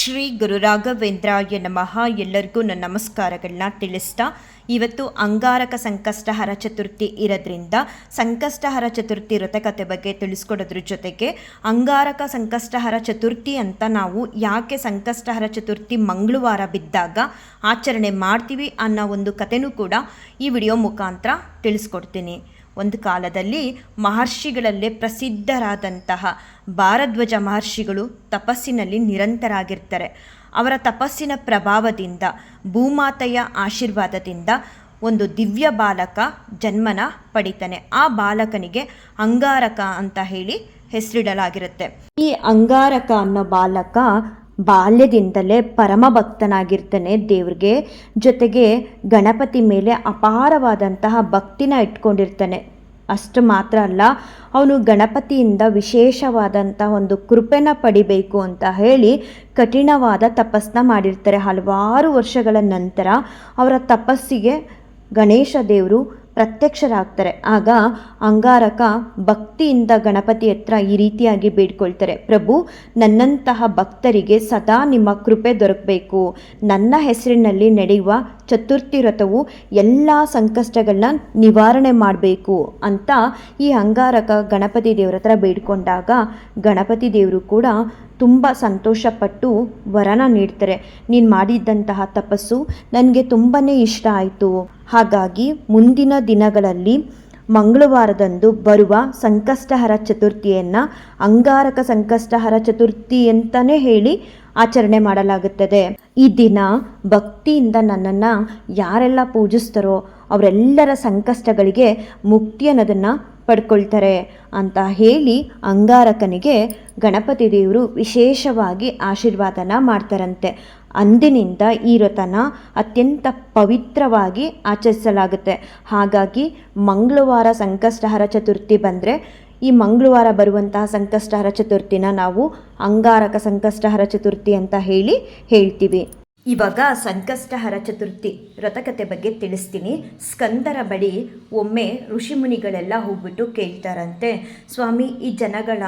ಶ್ರೀ ಗುರು ರಾಘವೇಂದ್ರಾಯ ನಮಃ. ಎಲ್ಲರಿಗೂ ನನ್ನ ನಮಸ್ಕಾರಗಳನ್ನ ತಿಳಿಸ್ತಾ, ಇವತ್ತು ಅಂಗಾರಕ ಸಂಕಷ್ಟಹರ ಚತುರ್ಥಿ ಇರೋದ್ರಿಂದ ಸಂಕಷ್ಟಹರ ಚತುರ್ಥಿ ವ್ರತಕಥೆ ಬಗ್ಗೆ ತಿಳಿಸ್ಕೊಡೋದ್ರ ಜೊತೆಗೆ ಅಂಗಾರಕ ಸಂಕಷ್ಟಹರ ಚತುರ್ಥಿ ಅಂತ ನಾವು ಯಾಕೆ ಸಂಕಷ್ಟಹರ ಚತುರ್ಥಿ ಮಂಗಳವಾರ ಬಿದ್ದಾಗ ಆಚರಣೆ ಮಾಡ್ತೀವಿ ಅನ್ನೋ ಒಂದು ಕಥೆನೂ ಕೂಡ ಈ ವಿಡಿಯೋ ಮುಖಾಂತರ ತಿಳಿಸ್ಕೊಡ್ತೀನಿ. ಒಂದು ಕಾಲದಲ್ಲಿ ಮಹರ್ಷಿಗಳಲ್ಲೇ ಪ್ರಸಿದ್ಧರಾದಂತಹ ಭಾರದ್ವಾಜ ಮಹರ್ಷಿಗಳು ತಪಸ್ಸಿನಲ್ಲಿ ನಿರಂತರಾಗಿರ್ತಾರೆ. ಅವರ ತಪಸ್ಸಿನ ಪ್ರಭಾವದಿಂದ, ಭೂಮಾತೆಯ ಆಶೀರ್ವಾದದಿಂದ ಒಂದು ದಿವ್ಯ ಬಾಲಕ ಜನ್ಮನ ಪಡಿತಾನೆ. ಆ ಬಾಲಕನಿಗೆ ಅಂಗಾರಕ ಅಂತ ಹೇಳಿ ಹೆಸರಿಡಲಾಗಿರುತ್ತೆ. ಈ ಅಂಗಾರಕ ಅನ್ನೋ ಬಾಲಕ ಬಾಲ್ಯದಿಂದಲೇ ಪರಮ ಭಕ್ತನಾಗಿರ್ತಾನೆ ದೇವ್ರಿಗೆ. ಜೊತೆಗೆ ಗಣಪತಿ ಮೇಲೆ ಅಪಾರವಾದಂತಹ ಭಕ್ತಿನ ಇಟ್ಕೊಂಡಿರ್ತಾನೆ. ಅಷ್ಟು ಮಾತ್ರ ಅಲ್ಲ, ಅವನು ಗಣಪತಿಯಿಂದ ವಿಶೇಷವಾದಂಥ ಒಂದು ಕೃಪೆನ ಪಡಿಬೇಕು ಅಂತ ಹೇಳಿ ಕಠಿಣವಾದ ತಪಸ್ಸನ್ನ ಮಾಡಿರ್ತಾರೆ. ಹಲವಾರು ವರ್ಷಗಳ ನಂತರ ಅವರ ತಪಸ್ಸಿಗೆ ಗಣೇಶ ದೇವರು ಪ್ರತ್ಯಕ್ಷರಾಗ್ತಾರೆ. ಆಗ ಅಂಗಾರಕ ಭಕ್ತಿಯಿಂದ ಗಣಪತಿ ಹತ್ರ ಈ ರೀತಿಯಾಗಿ ಬೇಡ್ಕೊಳ್ತಾರೆ, ಪ್ರಭು, ನನ್ನಂತಹ ಭಕ್ತರಿಗೆ ಸದಾ ನಿಮ್ಮ ಕೃಪೆ ದೊರಕಬೇಕು. ನನ್ನ ಹೆಸರಿನಲ್ಲಿ ನಡೆಯುವ ಚತುರ್ಥಿ ವ್ರತವು ಎಲ್ಲ ಸಂಕಷ್ಟಗಳನ್ನ ನಿವಾರಣೆ ಮಾಡಬೇಕು ಅಂತ ಈ ಅಂಗಾರಕ ಗಣಪತಿ ದೇವ್ರ ಹತ್ರ ಬೇಡ್ಕೊಂಡಾಗ ಗಣಪತಿ ದೇವರು ಕೂಡ ತುಂಬ ಸಂತೋಷಪಟ್ಟು ವರನ ನೀಡ್ತಾರೆ. ನೀನು ಮಾಡಿದ್ದಂತಹ ತಪಸ್ಸು ನನಗೆ ತುಂಬಾ ಇಷ್ಟ ಆಯಿತು. ಹಾಗಾಗಿ ಮುಂದಿನ ದಿನಗಳಲ್ಲಿ ಮಂಗಳವಾರದಂದು ಬರುವ ಸಂಕಷ್ಟಹರ ಚತುರ್ಥಿಯನ್ನು ಅಂಗಾರಕ ಸಂಕಷ್ಟಹರ ಚತುರ್ಥಿ ಅಂತಲೇ ಹೇಳಿ ಆಚರಣೆ ಮಾಡಲಾಗುತ್ತದೆ. ಈ ದಿನ ಭಕ್ತಿಯಿಂದ ನನ್ನನ್ನು ಯಾರೆಲ್ಲ ಪೂಜಿಸ್ತಾರೋ ಅವರೆಲ್ಲರ ಸಂಕಷ್ಟಗಳಿಗೆ ಮುಕ್ತಿ ಅನ್ನೋದನ್ನು ಪಡ್ಕೊಳ್ತಾರೆ ಅಂತ ಹೇಳಿ ಅಂಗಾರಕನಿಗೆ ಗಣಪತಿ ದೇವರು ವಿಶೇಷವಾಗಿ ಆಶೀರ್ವಾದನ ಮಾಡ್ತಾರಂತೆ. ಅಂದಿನಿಂದ ಈ ವ್ರತನ ಅತ್ಯಂತ ಪವಿತ್ರವಾಗಿ ಆಚರಿಸಲಾಗುತ್ತೆ. ಹಾಗಾಗಿ ಮಂಗಳವಾರ ಸಂಕಷ್ಟಹರ ಚತುರ್ಥಿ ಬಂದರೆ ಈ ಮಂಗಳವಾರ ಬರುವಂತಹ ಸಂಕಷ್ಟಹರ ಚತುರ್ಥಿನ ನಾವು ಅಂಗಾರಕ ಸಂಕಷ್ಟಹರ ಚತುರ್ಥಿ ಅಂತ ಹೇಳ್ತೀವಿ. ಇವಾಗ ಸಂಕಷ್ಟಹರ ಚತುರ್ಥಿ ವ್ರತಕಥೆ ಬಗ್ಗೆ ತಿಳಿಸ್ತೀನಿ. ಸ್ಕಂದರ ಬಳಿ ಒಮ್ಮೆ ಋಷಿಮುನಿಗಳೆಲ್ಲ ಹೋಗ್ಬಿಟ್ಟು ಕೇಳ್ತಾರಂತೆ, ಸ್ವಾಮಿ, ಈ ಜನಗಳ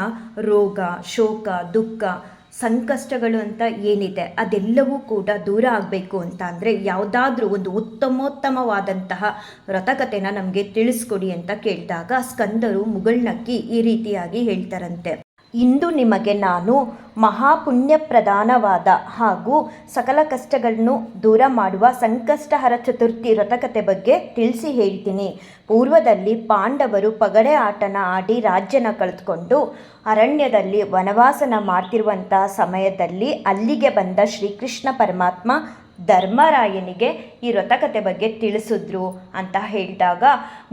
ರೋಗ, ಶೋಕ, ದುಃಖ, ಸಂಕಷ್ಟಗಳು ಅಂತ ಏನಿದೆ ಅದೆಲ್ಲವೂ ಕೂಡ ದೂರ ಆಗಬೇಕು ಅಂತ ಅಂದರೆ ಯಾವುದಾದ್ರೂ ಒಂದು ಉತ್ತಮೋತ್ತಮವಾದಂತಹ ವ್ರತಕಥೆನ ನಮಗೆ ತಿಳಿಸ್ಕೊಡಿ ಅಂತ ಕೇಳಿದಾಗ ಸ್ಕಂದರು ಮುಗುಳ್ನಕ್ಕಿ ಈ ರೀತಿಯಾಗಿ ಹೇಳ್ತಾರಂತೆ, ಇಂದು ನಿಮಗೆ ನಾನು ಮಹಾಪುಣ್ಯಪ್ರಧಾನವಾದ ಹಾಗೂ ಸಕಲ ಕಷ್ಟಗಳನ್ನು ದೂರ ಮಾಡುವ ಸಂಕಷ್ಟಹರ ಚತುರ್ಥಿ ವ್ರತಕಥೆ ಬಗ್ಗೆ ತಿಳಿಸಿ ಹೇಳ್ತೀನಿ. ಪೂರ್ವದಲ್ಲಿ ಪಾಂಡವರು ಪಗಡೆ ಆಟನ ಆಡಿ ರಾಜ್ಯನ ಕಳೆದುಕೊಂಡು ಅರಣ್ಯದಲ್ಲಿ ವನವಾಸನ ಮಾಡ್ತಿರುವಂತಹ ಸಮಯದಲ್ಲಿ ಅಲ್ಲಿಗೆ ಬಂದ ಶ್ರೀಕೃಷ್ಣ ಪರಮಾತ್ಮ ಧರ್ಮರಾಯನಿಗೆ ಈ ವ್ರತಕಥೆ ಬಗ್ಗೆ ತಿಳಿಸಿದ್ರು ಅಂತ ಹೇಳಿದಾಗ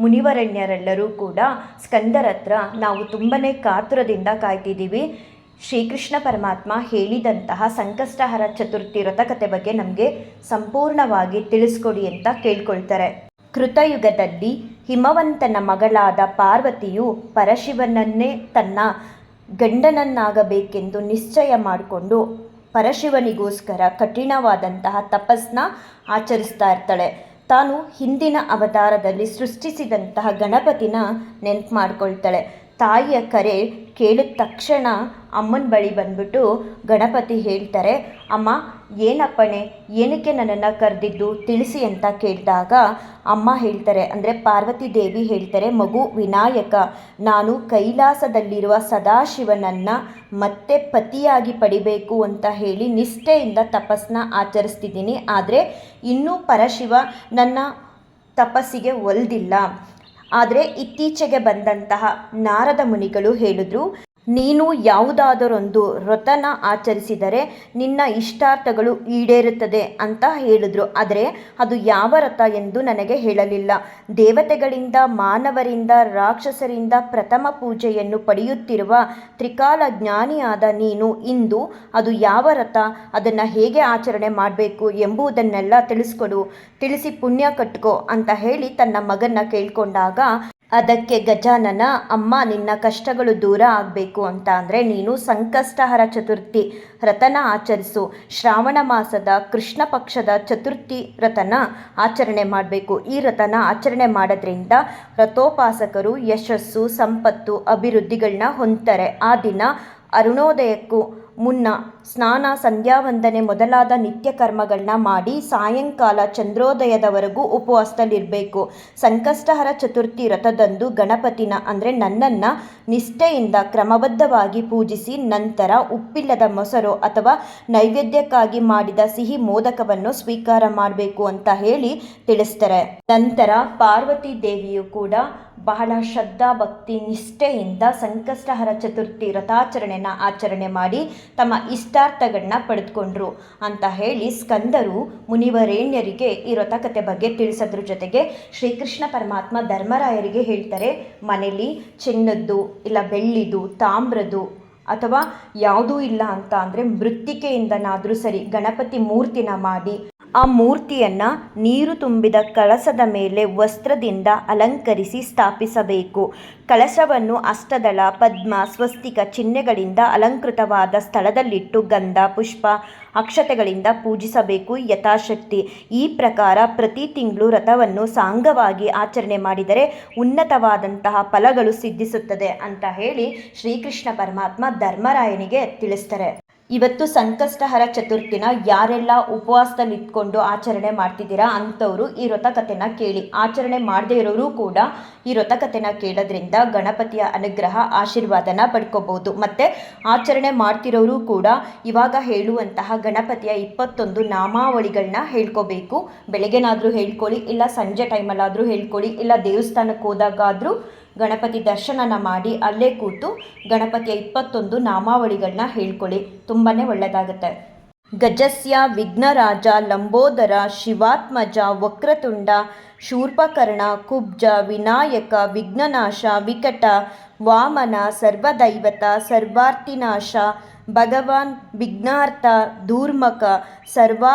ಮುನಿವರಣ್ಯರೆಲ್ಲರೂ ಕೂಡ ಸ್ಕಂದರ ಹತ್ರ ನಾವು ತುಂಬಾ ಕಾತುರದಿಂದ ಕಾಯ್ತಿದ್ದೀವಿ, ಶ್ರೀಕೃಷ್ಣ ಪರಮಾತ್ಮ ಹೇಳಿದಂತಹ ಸಂಕಷ್ಟಹರ ಚತುರ್ಥಿ ವ್ರತಕಥೆ ಬಗ್ಗೆ ನಮಗೆ ಸಂಪೂರ್ಣವಾಗಿ ತಿಳಿಸ್ಕೊಡಿ ಅಂತ ಕೇಳ್ಕೊಳ್ತಾರೆ. ಕೃತಯುಗದಲ್ಲಿ ಹಿಮವಂತನ ಮಗಳಾದ ಪಾರ್ವತಿಯು ಪರಶಿವನನ್ನೇ ತನ್ನ ಗಂಡನನ್ನಾಗಬೇಕೆಂದು ನಿಶ್ಚಯ ಮಾಡಿಕೊಂಡು ಪರಶಿವನಿಗೋಸ್ಕರ ಕಠಿಣವಾದಂತಹ ತಪಸ್ಸನ್ನ ಆಚರಿಸ್ತಾ ಇರ್ತಾಳೆ. ತಾನು ಹಿಂದಿನ ಅವತಾರದಲ್ಲಿ ಸೃಷ್ಟಿಸಿದಂತಹ ಗಣಪತಿನ ನೆನಪು ಮಾಡ್ಕೊಳ್ತಾಳೆ. ತಾಯಿಯ ಕರೆ ಕೇಳಿದ ತಕ್ಷಣ ಅಮ್ಮನ ಬಳಿ ಬಂದ್ಬಿಟ್ಟು ಗಣಪತಿ ಹೇಳ್ತಾರೆ, ಅಮ್ಮ, ಏನಪ್ಪಣೆ, ಏನಕ್ಕೆ ನನ್ನನ್ನು ಕರೆದಿದ್ದು ತಿಳಿಸಿ ಅಂತ ಕೇಳಿದಾಗ ಅಮ್ಮ ಹೇಳ್ತಾರೆ, ಅಂದರೆ ಪಾರ್ವತಿ ದೇವಿ ಹೇಳ್ತಾರೆ, ಮಗು ವಿನಾಯಕ, ನಾನು ಕೈಲಾಸದಲ್ಲಿರುವ ಸದಾಶಿವನನ್ನು ಮತ್ತೆ ಪತಿಯಾಗಿ ಪಡಿಬೇಕು ಅಂತ ಹೇಳಿ ನಿಷ್ಠೆಯಿಂದ ತಪಸ್ಸನ್ನ ಆಚರಿಸ್ತಿದ್ದೀನಿ. ಆದರೆ ಇನ್ನೂ ಪರಶಿವ ನನ್ನ ತಪಸ್ಸಿಗೆ ಒಲ್ದಿಲ್ಲ. ಆದರೆ ಇತ್ತೀಚೆಗೆ ಬಂದಂತಹ ನಾರದ ಮುನಿಗಳು ಹೇಳಿದ್ರು, ನೀನು ಯಾವುದಾದರೊಂದು ವ್ರತನ ಆಚರಿಸಿದರೆ ನಿನ್ನ ಇಷ್ಟಾರ್ಥಗಳು ಈಡೇರುತ್ತದೆ ಅಂತ ಹೇಳಿದ್ರು. ಆದರೆ ಅದು ಯಾವ ವ್ರತ ಎಂದು ನನಗೆ ಹೇಳಲಿಲ್ಲ. ದೇವತೆಗಳಿಂದ, ಮಾನವರಿಂದ, ರಾಕ್ಷಸರಿಂದ ಪ್ರಥಮ ಪೂಜೆಯನ್ನು ಪಡೆಯುತ್ತಿರುವ ತ್ರಿಕಾಲ ಜ್ಞಾನಿಯಾದ ನೀನು ಇಂದು ಅದು ಯಾವ ವ್ರತ, ಅದನ್ನು ಹೇಗೆ ಆಚರಣೆ ಮಾಡಬೇಕು ಎಂಬುದನ್ನೆಲ್ಲ ತಿಳಿಸ್ಕೊಡು, ತಿಳಿಸಿ ಪುಣ್ಯ ಕಟ್ಕೋ ಅಂತ ಹೇಳಿ ತನ್ನ ಮಗನ್ನ ಕೇಳ್ಕೊಂಡಾಗ ಅದಕ್ಕೆ ಗಜಾನನ, ಅಮ್ಮ, ನಿನ್ನ ಕಷ್ಟಗಳು ದೂರ ಆಗಬೇಕು ಅಂತ ಅಂದರೆ ನೀನು ಸಂಕಷ್ಟಹರ ಚತುರ್ಥಿ ವ್ರತನ ಆಚರಿಸು. ಶ್ರಾವಣ ಮಾಸದ ಕೃಷ್ಣ ಪಕ್ಷದ ಚತುರ್ಥಿ ವ್ರತನ ಆಚರಣೆ ಮಾಡಬೇಕು. ಈ ವ್ರತನ ಆಚರಣೆ ಮಾಡೋದ್ರಿಂದ ವ್ರತೋಪಾಸಕರು ಯಶಸ್ಸು, ಸಂಪತ್ತು, ಅಭಿವೃದ್ಧಿಗಳನ್ನ ಹೊಂದ್ತಾರೆ. ಆ ದಿನ ಅರುಣೋದಯಕ್ಕೂ ಮುನ್ನ ಸ್ನಾನ, ಸಂಧ್ಯಾವಂದನೆ ಮೊದಲಾದ ನಿತ್ಯ ಕರ್ಮಗಳನ್ನ ಮಾಡಿ ಸಾಯಂಕಾಲ ಚಂದ್ರೋದಯದವರೆಗೂ ಉಪವಾಸದಲ್ಲಿರಬೇಕು. ಸಂಕಷ್ಟಹರ ಚತುರ್ಥಿ ವ್ರತದಂದು ಗಣಪತಿನ ಅಂದರೆ ನನ್ನನ್ನು ನಿಷ್ಠೆಯಿಂದ ಕ್ರಮಬದ್ಧವಾಗಿ ಪೂಜಿಸಿ ನಂತರ ಉಪ್ಪಿಲ್ಲದ ಮೊಸರು ಅಥವಾ ನೈವೇದ್ಯಕ್ಕಾಗಿ ಮಾಡಿದ ಸಿಹಿ ಮೋದಕವನ್ನು ಸ್ವೀಕಾರ ಮಾಡಬೇಕು ಅಂತ ಹೇಳಿ ತಿಳಿಸ್ತಾರೆ. ನಂತರ ಪಾರ್ವತಿ ದೇವಿಯು ಕೂಡ ಬಹಳ ಶ್ರದ್ಧಾ ಭಕ್ತಿ ನಿಷ್ಠೆಯಿಂದ ಸಂಕಷ್ಟಹರ ಚತುರ್ಥಿ ವ್ರತಾಚರಣೆನ ಆಚರಣೆ ಮಾಡಿ ತಮ್ಮ ಇಷ್ಟಾರ್ಥಗಳನ್ನ ಪಡೆದುಕೊಂಡ್ರು ಅಂತ ಹೇಳಿ ಸ್ಕಂದರು ಮುನಿವರೇಣ್ಯರಿಗೆ ಈ ವ್ರತಕತೆ ಬಗ್ಗೆ ತಿಳಿಸೋದ್ರ ಜೊತೆಗೆ ಶ್ರೀಕೃಷ್ಣ ಪರಮಾತ್ಮ ಧರ್ಮರಾಯರಿಗೆ ಹೇಳ್ತಾರೆ, ಮನೇಲಿ ಚಿನ್ನದ್ದು ಇಲ್ಲ ಬೆಳ್ಳಿದು ತಾಮ್ರದ್ದು ಅಥವಾ ಯಾವುದೂ ಇಲ್ಲ ಅಂತ ಅಂದರೆ ಮೃತ್ತಿಕೆಯಿಂದನಾದರೂ ಸರಿ ಗಣಪತಿ ಮೂರ್ತಿನ ಮಾಡಿ ಆ ಮೂರ್ತಿಯನ್ನು ನೀರು ತುಂಬಿದ ಕಳಸದ ಮೇಲೆ ವಸ್ತ್ರದಿಂದ ಅಲಂಕರಿಸಿ ಸ್ಥಾಪಿಸಬೇಕು. ಕಳಶವನ್ನು ಅಷ್ಟದಳ, ಪದ್ಮ, ಸ್ವಸ್ತಿಕ ಚಿಹ್ನೆಗಳಿಂದ ಅಲಂಕೃತವಾದ ಸ್ಥಳದಲ್ಲಿಟ್ಟು ಗಂಧ, ಪುಷ್ಪ, ಅಕ್ಷತೆಗಳಿಂದ ಪೂಜಿಸಬೇಕು ಯಥಾಶಕ್ತಿ. ಈ ಪ್ರಕಾರ ಪ್ರತಿ ತಿಂಗಳು ವ್ರತವನ್ನು ಸಾಂಗವಾಗಿ ಆಚರಣೆ ಮಾಡಿದರೆ ಉನ್ನತವಾದಂತಹ ಫಲಗಳು ಸಿದ್ಧಿಸುತ್ತದೆ ಅಂತ ಹೇಳಿ ಶ್ರೀಕೃಷ್ಣ ಪರಮಾತ್ಮ ಧರ್ಮರಾಯನಿಗೆ ತಿಳಿಸ್ತಾರೆ. ಇವತ್ತು ಸಂಕಷ್ಟಹರ ಚತುರ್ಥಿನ ಯಾರೆಲ್ಲ ಉಪವಾಸದಲ್ಲಿ ಇಟ್ಕೊಂಡು ಆಚರಣೆ ಮಾಡ್ತಿದ್ದೀರಾ ಅಂಥವರು ಈ ವ್ರತಕಥೆನ ಕೇಳಿ. ಆಚರಣೆ ಮಾಡದೇ ಇರೋರು ಕೂಡ ಈ ವ್ರತಕಥೆನ ಕೇಳೋದ್ರಿಂದ ಗಣಪತಿಯ ಅನುಗ್ರಹ ಆಶೀರ್ವಾದನ ಪಡ್ಕೋಬಹುದು. ಮತ್ತು ಆಚರಣೆ ಮಾಡ್ತಿರೋರು ಕೂಡ ಇವಾಗ ಹೇಳುವಂತಹ ಗಣಪತಿಯ 21 ನಾಮಾವಳಿಗಳನ್ನ ಹೇಳ್ಕೋಬೇಕು. ಬೆಳಗ್ಗೆನಾದರೂ ಹೇಳ್ಕೊಳ್ಳಿ, ಇಲ್ಲ ಸಂಜೆ ಟೈಮಲ್ಲಾದರೂ ಹೇಳ್ಕೊಳ್ಳಿ, ಇಲ್ಲ ದೇವಸ್ಥಾನಕ್ಕೆ ಹೋದಾಗಾದರೂ ಗಣಪತಿ ದರ್ಶನನ ಮಾಡಿ ಅಲ್ಲೇ ಕೂತು ಗಣಪತಿಯ 21 ನಾಮಾವಳಿಗಳನ್ನ ಹೇಳ್ಕೊಳ್ಳಿ. ತುಂಬಾ ಒಳ್ಳೆಯದಾಗುತ್ತೆ. ಗಜಸ್ಯ ವಿಘ್ನರಾಜ ಲಂಬೋದರ ಶಿವಾತ್ಮಜ ವಕ್ರತುಂಡ ಶೂರ್ಪಕರ್ಣ ಕುಬ್ಜ ವಿನಾಯಕ ವಿಘ್ನನಾಶ ವಿಕಟ ವಾಮನ ಸರ್ವದೈವತ ಸರ್ವಾರ್ಥಿನಾಶ ಭಗವಾನ್ ವಿಘ್ನಾರ್ಥ ಧೂರ್ಮಕ ಸರ್ವ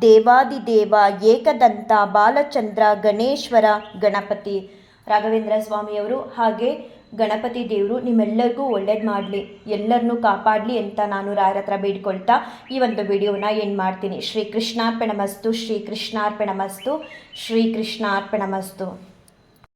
ದೇವಾದಿದೇವ ಏಕದಂತ ಬಾಲಚಂದ್ರ ಗಣೇಶ್ವರ ಗಣಪತಿ. ರಾಘವೇಂದ್ರ ಸ್ವಾಮಿಯವರು ಹಾಗೆ ಗಣಪತಿ ದೇವರು ನಿಮ್ಮೆಲ್ಲರಿಗೂ ಒಳ್ಳೇದು ಮಾಡಲಿ, ಎಲ್ಲರನ್ನೂ ಕಾಪಾಡಲಿ ಅಂತ ನಾನು ರಾಯರ ಹತ್ರ ಬೇಡ್ಕೊಳ್ತಾ ಈ ಒಂದು ವಿಡಿಯೋನ ಏನು ಮಾಡ್ತೀನಿ. ಶ್ರೀಕೃಷ್ಣಾರ್ಪಣಮಸ್ತು, ಶ್ರೀಕೃಷ್ಣಾರ್ಪಣಮಸ್ತು, ಶ್ರೀಕೃಷ್ಣಾರ್ಪಣಮಸ್ತು.